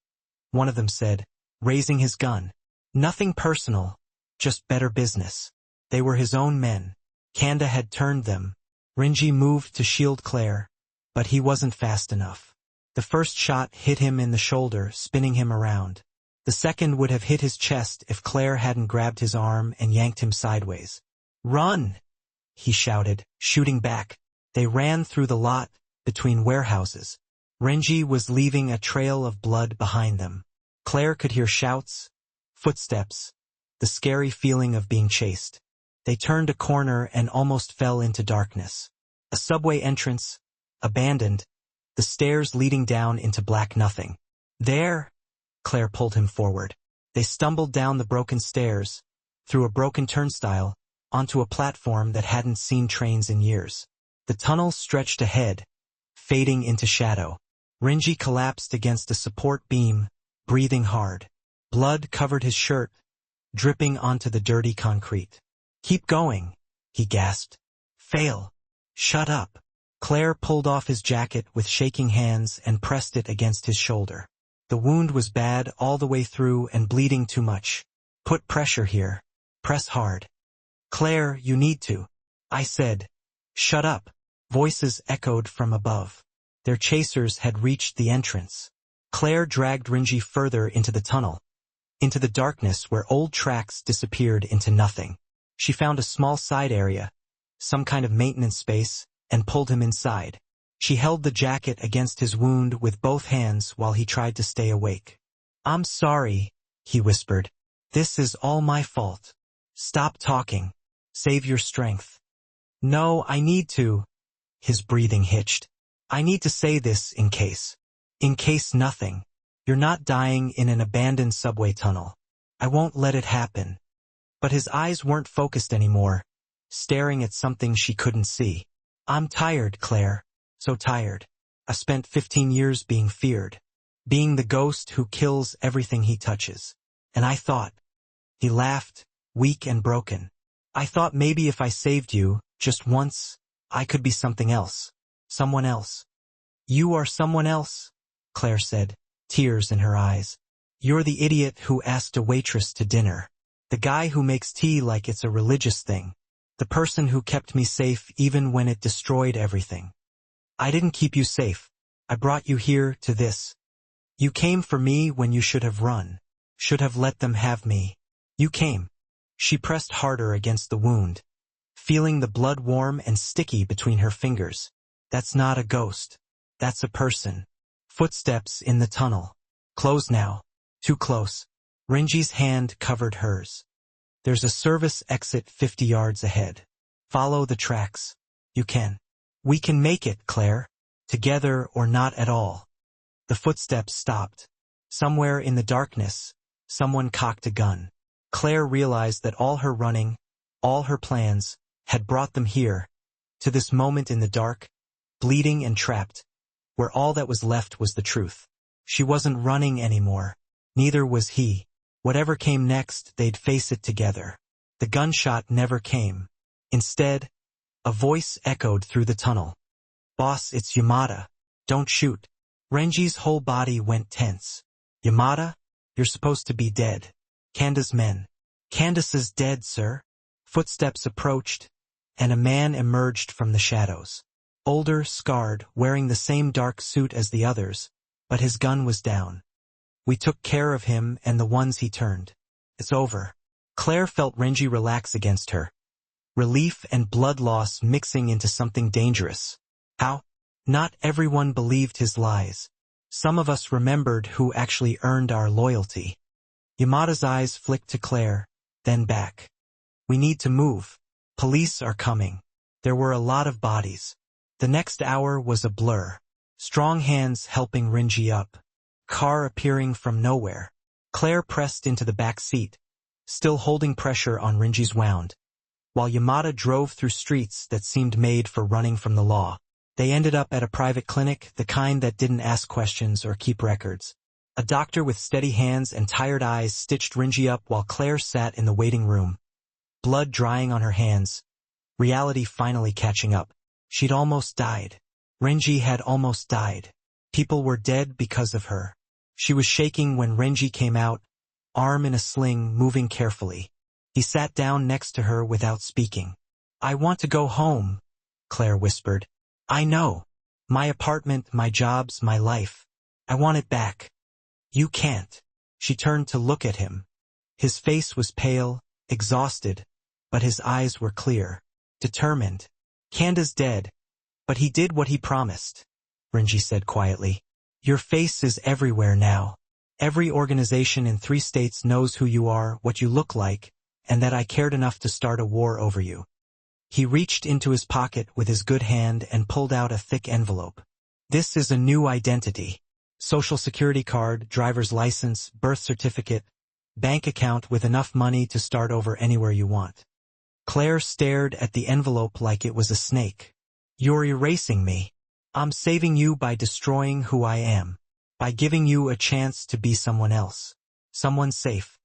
one of them said, raising his gun. Nothing personal, just better business. They were his own men. Kanda had turned them. Rinji moved to shield Claire, but he wasn't fast enough. The first shot hit him in the shoulder, spinning him around. The second would have hit his chest if Claire hadn't grabbed his arm and yanked him sideways. Run! He shouted, shooting back. They ran through the lot, between warehouses. Rinji was leaving a trail of blood behind them. Claire could hear shouts, footsteps, the scary feeling of being chased. They turned a corner and almost fell into darkness. A subway entrance, abandoned, the stairs leading down into black nothing. There! Claire pulled him forward. They stumbled down the broken stairs, through a broken turnstile, onto a platform that hadn't seen trains in years. The tunnel stretched ahead, fading into shadow. Rinji collapsed against a support beam, breathing hard. Blood covered his shirt, dripping onto the dirty concrete. Keep going, he gasped. Fail. Shut up. Claire pulled off his jacket with shaking hands and pressed it against his shoulder. The wound was bad all the way through and bleeding too much. Put pressure here. Press hard. Claire, you need to. I said. Shut up. Voices echoed from above. Their chasers had reached the entrance. Claire dragged Rinji further into the tunnel, into the darkness where old tracks disappeared into nothing. She found a small side area, some kind of maintenance space, and pulled him inside. She held the jacket against his wound with both hands while he tried to stay awake. I'm sorry, he whispered. This is all my fault. Stop talking. Save your strength. No, I need to. His breathing hitched. I need to say this in case. In case nothing. You're not dying in an abandoned subway tunnel. I won't let it happen. But his eyes weren't focused anymore, staring at something she couldn't see. I'm tired, Claire. So tired. I spent 15 years being feared. Being the ghost who kills everything he touches. And I thought. He laughed, weak and broken. I thought maybe if I saved you, just once, I could be something else. Someone else. You are someone else, Claire said, tears in her eyes. You're the idiot who asked a waitress to dinner. The guy who makes tea like it's a religious thing. The person who kept me safe even when it destroyed everything. I didn't keep you safe. I brought you here to this. You came for me when you should have run. Should have let them have me. You came. She pressed harder against the wound, feeling the blood warm and sticky between her fingers. That's not a ghost. That's a person. Footsteps in the tunnel. Close now. Too close. Rinji's hand covered hers. There's a service exit 50 yards ahead. Follow the tracks. You can. We can make it, Claire. Together or not at all. The footsteps stopped. Somewhere in the darkness, someone cocked a gun. Claire realized that all her running, all her plans, had brought them here, to this moment in the dark, bleeding and trapped, where all that was left was the truth. She wasn't running anymore. Neither was he. Whatever came next, they'd face it together. The gunshot never came. Instead, a voice echoed through the tunnel. "Boss, it's Yamada. Don't shoot." Renji's whole body went tense. "Yamada? You're supposed to be dead. Candace's men." "Candace's dead, sir." Footsteps approached, and a man emerged from the shadows. Older, scarred, wearing the same dark suit as the others, but his gun was down. "We took care of him and the ones he turned. It's over." Claire felt Renji relax against her. Relief and blood loss mixing into something dangerous. How? Not everyone believed his lies. Some of us remembered who actually earned our loyalty. Yamada's eyes flicked to Claire, then back. "We need to move. Police are coming." There were a lot of bodies. The next hour was a blur. Strong hands helping Renji up. Car appearing from nowhere. Claire pressed into the back seat, still holding pressure on Renji's wound. While Yamada drove through streets that seemed made for running from the law. They ended up at a private clinic, the kind that didn't ask questions or keep records. A doctor with steady hands and tired eyes stitched Renji up while Claire sat in the waiting room. Blood drying on her hands. Reality finally catching up. She'd almost died. Renji had almost died. People were dead because of her. She was shaking when Renji came out, arm in a sling, moving carefully. He sat down next to her without speaking. "I want to go home," Claire whispered. "I know. My apartment, my jobs, my life. I want it back." "You can't." She turned to look at him. His face was pale, exhausted, but his eyes were clear, determined. "Canda's dead, but he did what he promised," Renji said quietly. "Your face is everywhere now. Every organization in 3 states knows who you are, what you look like, and that I cared enough to start a war over you." He reached into his pocket with his good hand and pulled out a thick envelope. "This is a new identity. Social security card, driver's license, birth certificate, bank account with enough money to start over anywhere you want." Claire stared at the envelope like it was a snake. "You're erasing me. I'm saving you by destroying who I am. By giving you a chance to be someone else. Someone safe."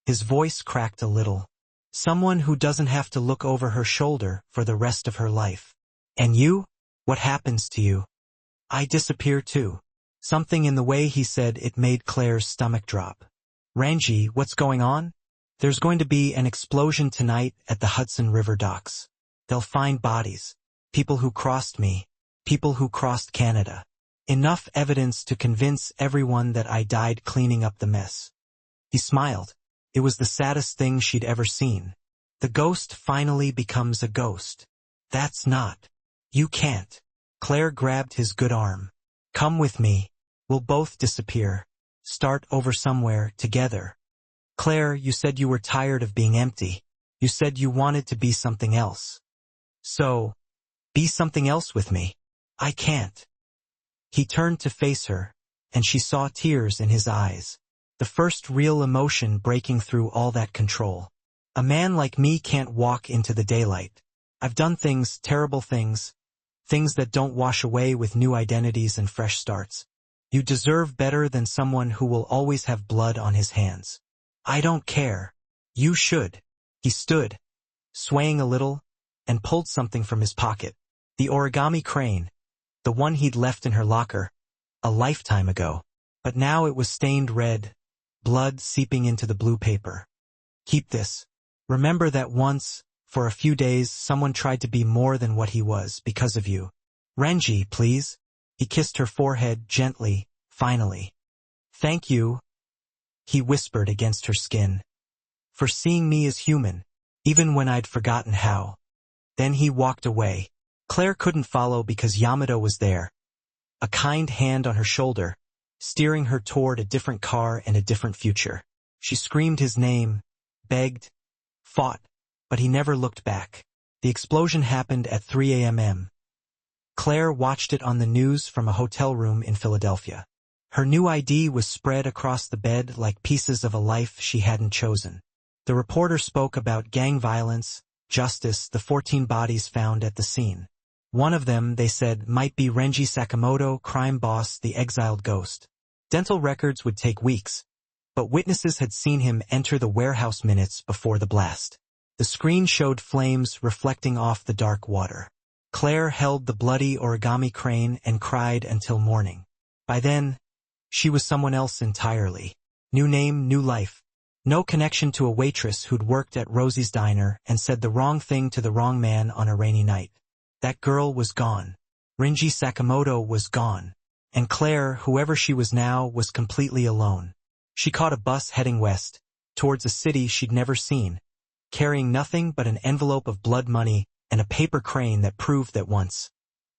His voice cracked a little. "Someone who doesn't have to look over her shoulder for the rest of her life. And you? What happens to you?" "I disappear too." Something in the way he said it made Claire's stomach drop. "Renji, what's going on?" "There's going to be an explosion tonight at the Hudson River docks. They'll find bodies. People who crossed me. People who crossed Canada. Enough evidence to convince everyone that I died cleaning up the mess." He smiled. It was the saddest thing she'd ever seen. The ghost finally becomes a ghost. "That's not. You can't." Claire grabbed his good arm. "Come with me. We'll both disappear. Start over somewhere, together." "Claire, you said you were tired of being empty. You said you wanted to be something else. So, be something else with me." "I can't." He turned to face her, and she saw tears in his eyes. The first real emotion breaking through all that control. "A man like me can't walk into the daylight. I've done things, terrible things. Things that don't wash away with new identities and fresh starts. You deserve better than someone who will always have blood on his hands." "I don't care. You should." He stood, swaying a little, and pulled something from his pocket. The origami crane. The one he'd left in her locker. A lifetime ago. But now it was stained red. Blood seeping into the blue paper. "Keep this. Remember that once, for a few days, someone tried to be more than what he was because of you. Renji, please." He kissed her forehead gently, finally. "Thank you," he whispered against her skin, "for seeing me as human, even when I'd forgotten how." Then he walked away. Claire couldn't follow because Yamada was there. A kind hand on her shoulder, steering her toward a different car and a different future. She screamed his name, begged, fought, but he never looked back. The explosion happened at 3 a.m. Claire watched it on the news from a hotel room in Philadelphia. Her new ID was spread across the bed like pieces of a life she hadn't chosen. The reporter spoke about gang violence, justice, the 14 bodies found at the scene. One of them, they said, might be Renji Sakamoto, crime boss, the exiled ghost. Dental records would take weeks, but witnesses had seen him enter the warehouse minutes before the blast. The screen showed flames reflecting off the dark water. Claire held the bloody origami crane and cried until morning. By then, she was someone else entirely. New name, new life. No connection to a waitress who'd worked at Rosie's diner and said the wrong thing to the wrong man on a rainy night. That girl was gone. Rinji Sakamoto was gone. And Claire, whoever she was now, was completely alone. She caught a bus heading west, towards a city she'd never seen, carrying nothing but an envelope of blood money and a paper crane that proved that once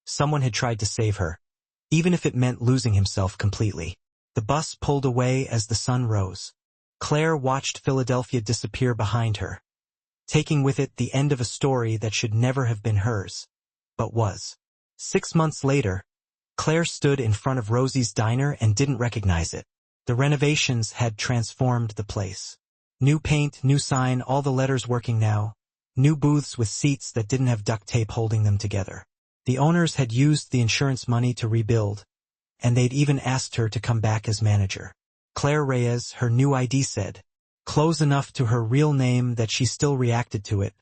someone had tried to save her, even if it meant losing himself completely. The bus pulled away as the sun rose. Claire watched Philadelphia disappear behind her, taking with it the end of a story that should never have been hers, but was. 6 months later, Claire stood in front of Rosie's diner and didn't recognize it. The renovations had transformed the place. New paint, new sign, all the letters working now. New booths with seats that didn't have duct tape holding them together. The owners had used the insurance money to rebuild, and they'd even asked her to come back as manager. Claire Reyes, her new ID said, close enough to her real name that she still reacted to it,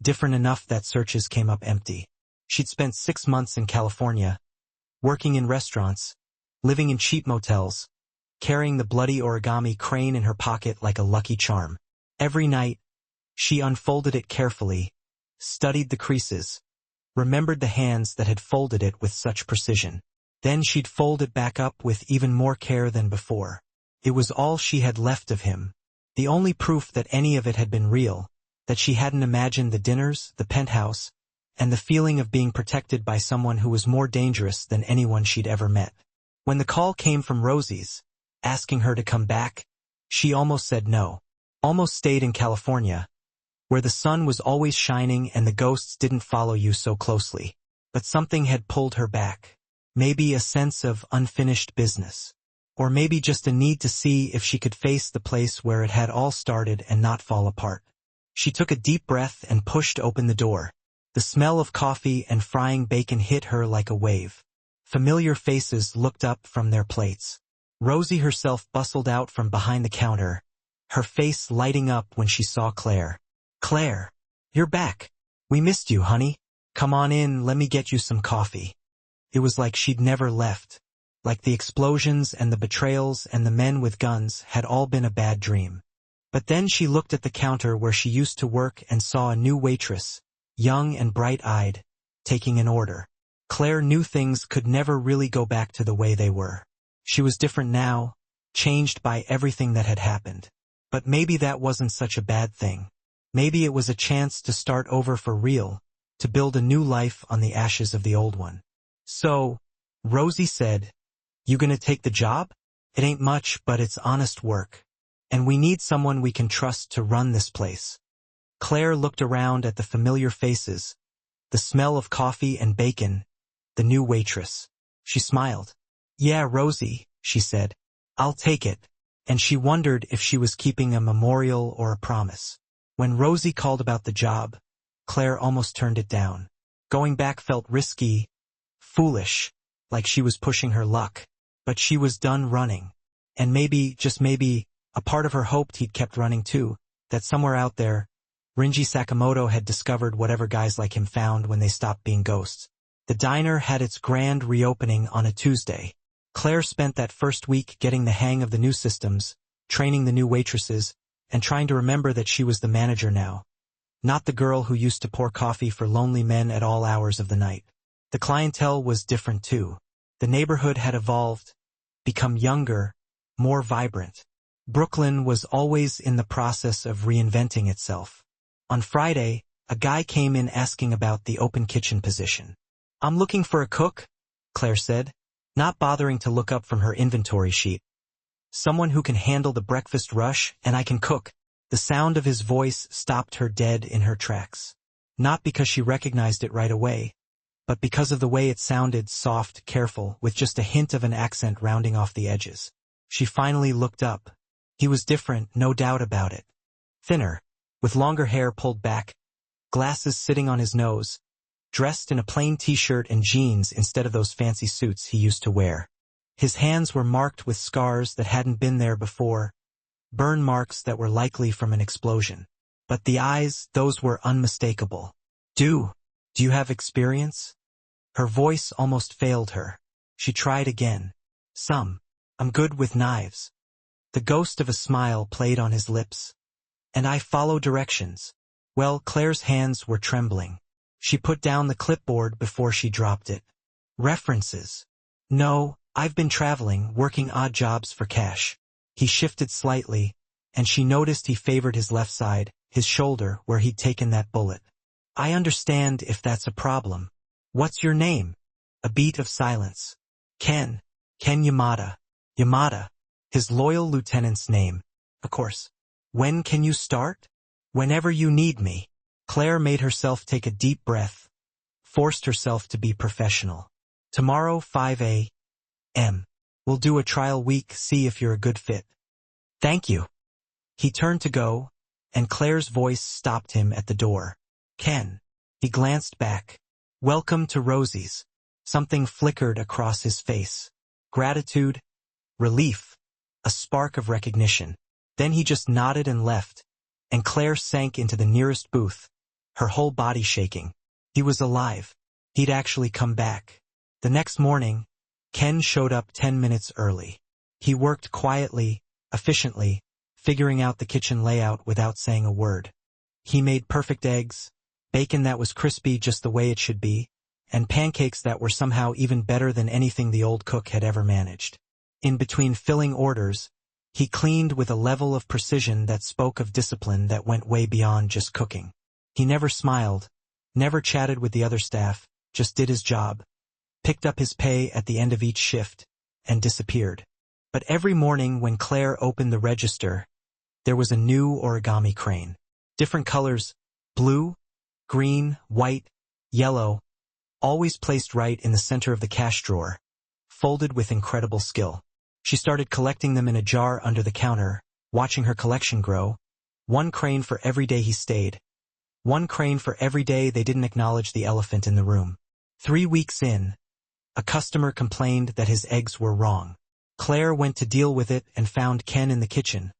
different enough that searches came up empty. She'd spent 6 months in California, working in restaurants, living in cheap motels, carrying the bloody origami crane in her pocket like a lucky charm. Every night, she unfolded it carefully, studied the creases, remembered the hands that had folded it with such precision. Then she'd fold it back up with even more care than before. It was all she had left of him, the only proof that any of it had been real, that she hadn't imagined the dinners, the penthouse, and the feeling of being protected by someone who was more dangerous than anyone she'd ever met. When the call came from Rosie's, asking her to come back, she almost said no. Almost stayed in California, where the sun was always shining and the ghosts didn't follow you so closely. But something had pulled her back. Maybe a sense of unfinished business. Or maybe just a need to see if she could face the place where it had all started and not fall apart. She took a deep breath and pushed open the door. The smell of coffee and frying bacon hit her like a wave. Familiar faces looked up from their plates. Rosie herself bustled out from behind the counter, her face lighting up when she saw Claire. Claire, you're back. We missed you, honey. Come on in, let me get you some coffee. It was like she'd never left. Like the explosions and the betrayals and the men with guns had all been a bad dream. But then she looked at the counter where she used to work and saw a new waitress, young and bright-eyed, taking an order. Claire knew things could never really go back to the way they were. She was different now, changed by everything that had happened. But maybe that wasn't such a bad thing. Maybe it was a chance to start over for real, to build a new life on the ashes of the old one. So, Rosie said, "You gonna take the job? It ain't much, but it's honest work. And we need someone we can trust to run this place." Claire looked around at the familiar faces, the smell of coffee and bacon, the new waitress. She smiled. "Yeah, Rosie," she said. "I'll take it." And she wondered if she was keeping a memorial or a promise. When Rosie called about the job, Claire almost turned it down. Going back felt risky, foolish, like she was pushing her luck. But she was done running. And maybe, just maybe, a part of her hoped he'd kept running too, that somewhere out there, Rinji Sakamoto had discovered whatever guys like him found when they stopped being ghosts. The diner had its grand reopening on a Tuesday. Claire spent that first week getting the hang of the new systems, training the new waitresses, and trying to remember that she was the manager now. Not the girl who used to pour coffee for lonely men at all hours of the night. The clientele was different too. The neighborhood had evolved, become younger, more vibrant. Brooklyn was always in the process of reinventing itself. On Friday, a guy came in asking about the open kitchen position. "I'm looking for a cook," Claire said, not bothering to look up from her inventory sheet. "Someone who can handle the breakfast rush, and I can cook." The sound of his voice stopped her dead in her tracks. Not because she recognized it right away, but because of the way it sounded, soft, careful, with just a hint of an accent rounding off the edges. She finally looked up. He was different, no doubt about it. Thinner, with longer hair pulled back, glasses sitting on his nose, dressed in a plain t-shirt and jeans instead of those fancy suits he used to wear. His hands were marked with scars that hadn't been there before, burn marks that were likely from an explosion. But the eyes, those were unmistakable. Do you have experience? Her voice almost failed her. She tried again. Some. I'm good with knives. The ghost of a smile played on his lips. And I follow directions. Well, Claire's hands were trembling. She put down the clipboard before she dropped it. References. No, I've been traveling, working odd jobs for cash. He shifted slightly, and she noticed he favored his left side, his shoulder, where he'd taken that bullet. I understand if that's a problem. What's your name? A beat of silence. Ken Yamada. Yamada. His loyal lieutenant's name. Of course. When can you start? Whenever you need me. Claire made herself take a deep breath, forced herself to be professional. Tomorrow, 5 a.m. We'll do a trial week, see if you're a good fit. Thank you. He turned to go, and Claire's voice stopped him at the door. Ken. He glanced back. Welcome to Rosie's. Something flickered across his face. Gratitude, relief, a spark of recognition. Then he just nodded and left, and Claire sank into the nearest booth, her whole body shaking. He was alive. He'd actually come back. The next morning, Ken showed up 10 minutes early. He worked quietly, efficiently, figuring out the kitchen layout without saying a word. He made perfect eggs, bacon that was crispy just the way it should be, and pancakes that were somehow even better than anything the old cook had ever managed. In between filling orders, he cleaned with a level of precision that spoke of discipline that went way beyond just cooking. He never smiled, never chatted with the other staff, just did his job, picked up his pay at the end of each shift, and disappeared. But every morning when Claire opened the register, there was a new origami crane. Different colors, blue, green, white, yellow, always placed right in the center of the cash drawer, folded with incredible skill. She started collecting them in a jar under the counter, watching her collection grow. One crane for every day he stayed. One crane for every day they didn't acknowledge the elephant in the room. 3 weeks in, a customer complained that his eggs were wrong. Claire went to deal with it and found Ken in the kitchen,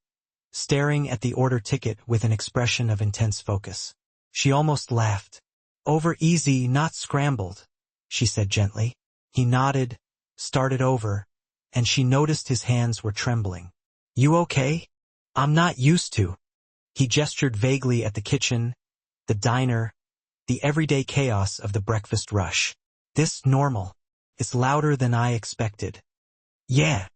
staring at the order ticket with an expression of intense focus. She almost laughed. Over easy, not scrambled, she said gently. He nodded, started over, and she noticed his hands were trembling. You okay? I'm not used to. He gestured vaguely at the kitchen, the diner, the everyday chaos of the breakfast rush. This normal. It's louder than I expected. Yeah.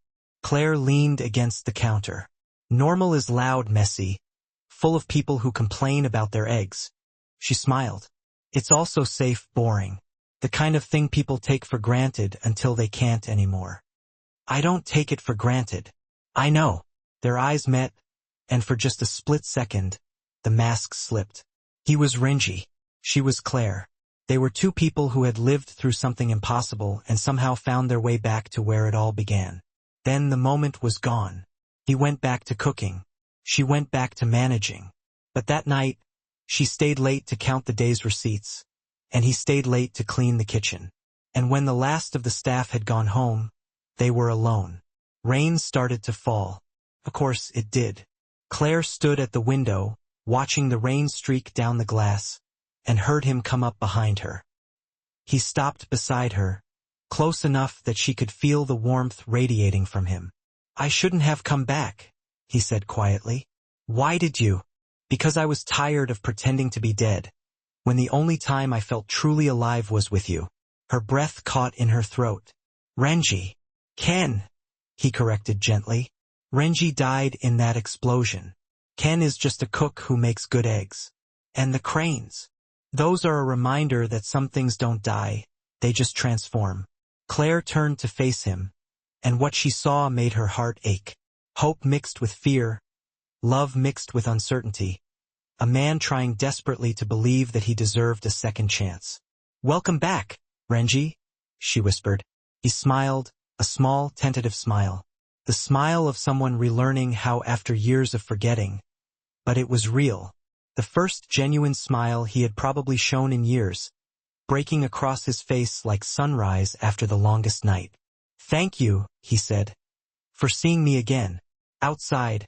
Claire leaned against the counter. Normal is loud, messy, full of people who complain about their eggs. She smiled. It's also safe, boring. The kind of thing people take for granted until they can't anymore. I don't take it for granted. I know. Their eyes met, and for just a split second, the mask slipped. He was Renji. She was Claire. They were two people who had lived through something impossible and somehow found their way back to where it all began. Then the moment was gone. He went back to cooking. She went back to managing. But that night, she stayed late to count the day's receipts, and he stayed late to clean the kitchen. And when the last of the staff had gone home, they were alone. Rain started to fall. Of course, it did. Claire stood at the window, watching the rain streak down the glass, and heard him come up behind her. He stopped beside her, close enough that she could feel the warmth radiating from him. I shouldn't have come back, he said quietly. Why did you? Because I was tired of pretending to be dead, when the only time I felt truly alive was with you. Her breath caught in her throat. Renji. Ken, he corrected gently. Renji died in that explosion. Ken is just a cook who makes good eggs. And the cranes. Those are a reminder that some things don't die, they just transform. Claire turned to face him, and what she saw made her heart ache. Hope mixed with fear, love mixed with uncertainty. A man trying desperately to believe that he deserved a second chance. Welcome back, Renji, she whispered. He smiled, a small, tentative smile. The smile of someone relearning how after years of forgetting. But it was real. The first genuine smile he had probably shown in years, breaking across his face like sunrise after the longest night. "Thank you," he said, "for seeing me again." Outside,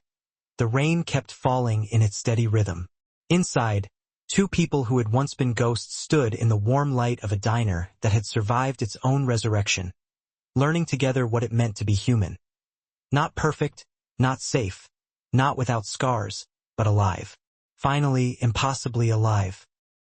the rain kept falling in its steady rhythm. Inside, two people who had once been ghosts stood in the warm light of a diner that had survived its own resurrection, learning together what it meant to be human. Not perfect, not safe, not without scars, but alive. Finally, impossibly alive.